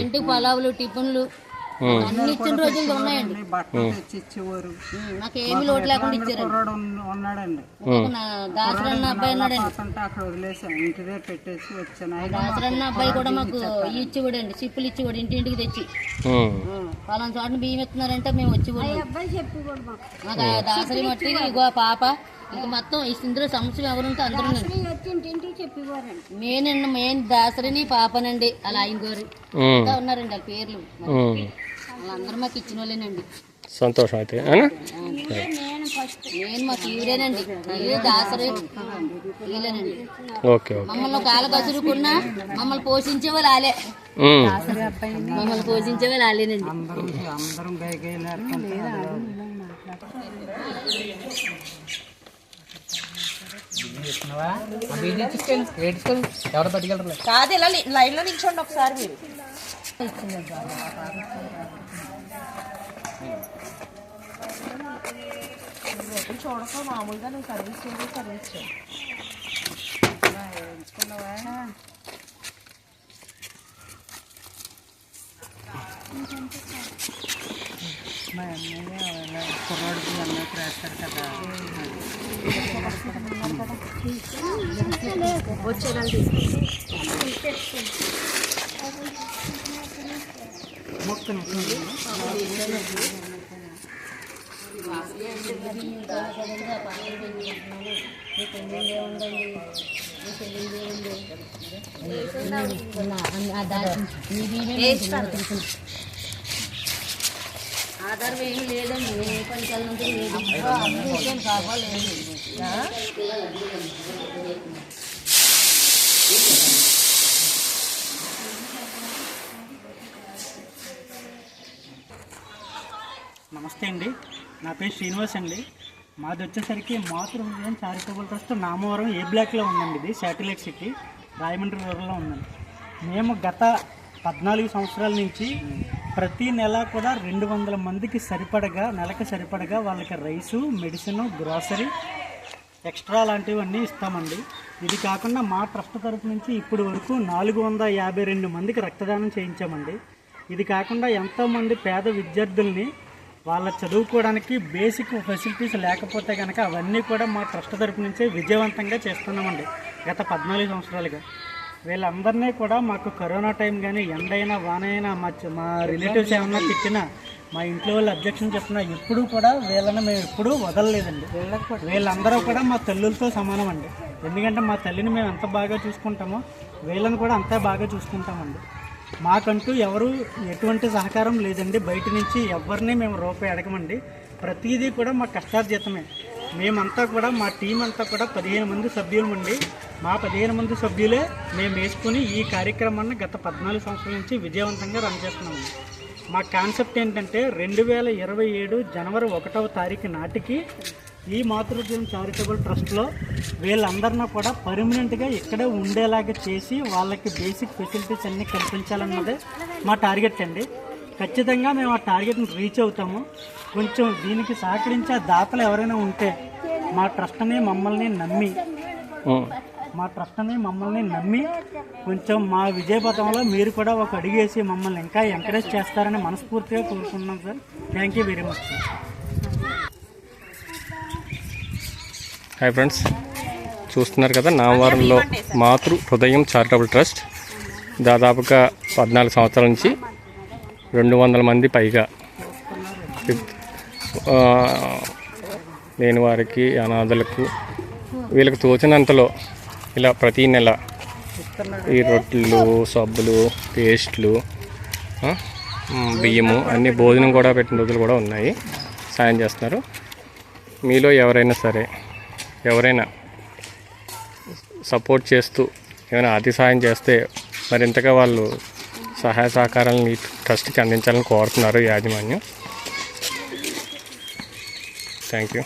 ఇంటికి పలావులు టిఫిన్లు అన్ని ఇచ్చిన రోజులు ఉన్నాయండి. నాకు ఏమి లోటు లేకుండా ఇచ్చారండి. దాసరన్న అబ్బాయి ఉన్నాడండి. దాసరన్న అబ్బాయి కూడా మాకు ఇచ్చివాడండి, సిప్పులు ఇచ్చివాడు ఇంటింటికి తెచ్చి. పలానా చోట బియ్యం ఇస్తున్నారంటే మేము వచ్చి మాకు దాసరి మట్టి ఇగో పాప ఇంకా మొత్తం ఇందులో సంవత్సరం ఎవరుంటే అందరూ మెయిన్ దాసరిని పాపనండి అలా ఇంకోరు ఉన్నారండి వాళ్ళ పేర్లు. వాళ్ళందరూ మాకు ఇచ్చిన వాళ్ళేనండి. సంతోషం అయితే నేను మాకు ఈవిడేనండి, దాసరి వీళ్ళేనండి. మమ్మల్ని కాల కసురుకున్నా మమ్మల్ని పోషించే వాళ్ళు ఆలే, మమ్మల్ని పోషించే వాళ్ళు ఆలేనండి. ఎవరు పట్టుకెళ్ళరు కాదు, ఇలా లైన్ లో నిల్చోండి ఒకసారి మీరు. ఎప్పుడు చూడక మామూలుగా నువ్వు సర్వీస్ చేయి. మా అన్నయ్య కుర్రాడికి అన్నయ్యకి రాస్తారు కదా, వచ్చేదాన్ని ఆధారం ఏమి లేదండి, ఏ పనికి వెళ్ళినందుకు లేదు, కావాలేదు. నమస్తే అండి, నా పేరు శ్రీనివాస్ అండి. మాది వచ్చేసరికి మాతృహృదయం చారిటబుల్ ట్రస్ట్ నామవరం ఏ బ్లాక్లో ఉందండి. ఇది శాటిలైట్ సిటీ రాయమండ్రి రూరల్లో ఉందండి. మేము గత 14 సంవత్సరాల నుంచి ప్రతి నెల కూడా 200 మందికి సరిపడగా, నెలకు సరిపడగా వాళ్ళకి రైసు, మెడిసిన్, గ్రాసరీ, ఎక్స్ట్రా లాంటివన్నీ ఇస్తామండి. ఇది కాకుండా మా ట్రస్ట్ తరఫు నుంచి ఇప్పుడు వరకు 452 మందికి రక్తదానం చేయించామండి. ఇది కాకుండా ఎంతోమంది పేద విద్యార్థుల్ని వాళ్ళ చదువుకోవడానికి బేసిక్ ఫెసిలిటీస్ లేకపోతే కనుక అవన్నీ కూడా మా ట్రస్ట్ తరపు నుంచే విజయవంతంగా చేస్తున్నామండి గత 14 సంవత్సరాలుగా. వీళ్ళందరినీ కూడా మాకు కరోనా టైం కానీ ఎండైనా వానైనా మా రిలేటివ్స్ ఏమన్నా తిట్టినా, మా ఇంట్లో వాళ్ళు అబ్జెక్షన్ చెప్పినా ఎప్పుడూ కూడా వీళ్ళని మేము ఎప్పుడూ వదలలేదండి. వీళ్ళందరూ కూడా మా తల్లులతో సమానం అండి. ఎందుకంటే మా తల్లిని మేము ఎంత బాగా చూసుకుంటామో వీళ్ళని కూడా అంతే బాగా చూసుకుంటామండి. మాకంటూ ఎవరు ఎటువంటి సహకారం లేదండి. బయట నుంచి ఎవరిని మేము రూపాయి అడగమండి. ప్రతిదీ కూడా మా కష్టార్జితమే. మేమంతా కూడా మా టీం అంతా కూడా 15 మంది సభ్యులమండి. మా 15 మంది సభ్యులే మేము వేసుకుని ఈ కార్యక్రమాన్ని గత 14 సంవత్సరాల నుంచి విజయవంతంగా రన్ చేస్తున్నామండి. మా కాన్సెప్ట్ ఏంటంటే 2027 జనవరి 1వ తారీఖు నాటికి ఈ మాతృహృదయం చారిటబుల్ ట్రస్ట్లో వీళ్ళందరినీ కూడా పర్మనెంట్గా ఇక్కడే ఉండేలాగా చేసి వాళ్ళకి బేసిక్ ఫెసిలిటీస్ అన్నీ కల్పించాలన్నదే మా టార్గెట్ అండి. ఖచ్చితంగా మేము ఆ టార్గెట్ని రీచ్ అవుతాము. కొంచెం దీనికి సహకరించే దాతలు ఎవరైనా ఉంటే మా ట్రస్ట్ని మమ్మల్ని నమ్మి కొంచెం మా విజయపథంలో మీరు కూడా ఒక అడుగేసి మమ్మల్ని ఇంకా ఎంకరేజ్ చేస్తారని మనస్ఫూర్తిగా కోరుకుంటున్నాం sir. Thank you very much sir. Hi friends, చూస్తున్నారు కదా నామవరంలో మాతృ హృదయం చారిటబుల్ ట్రస్ట్ దాదాపుగా 14 సంవత్సరాల నుంచి 200 మంది పైగా లేని వారికి, అనాథలకు, వీళ్ళకి తోచినంతలో ఇలా ప్రతీ నెల ఈ రొట్టెలు, సబ్బులు, పేస్ట్లు, బియ్యము అన్ని భోజనం కూడా పెట్టిన రోజులు కూడా ఉన్నాయి. సాయం చేస్తున్నారు. మీలో ఎవరైనా సరే ఎవరైనా సపోర్ట్ చేస్తూ ఏమైనా అతి సాయం చేస్తే మరింతగా వాళ్ళు సహాయ సహకారాలను ఈ ట్రస్ట్కి అందించాలని కోరుతున్నారు యాజమాన్యం. Thank you.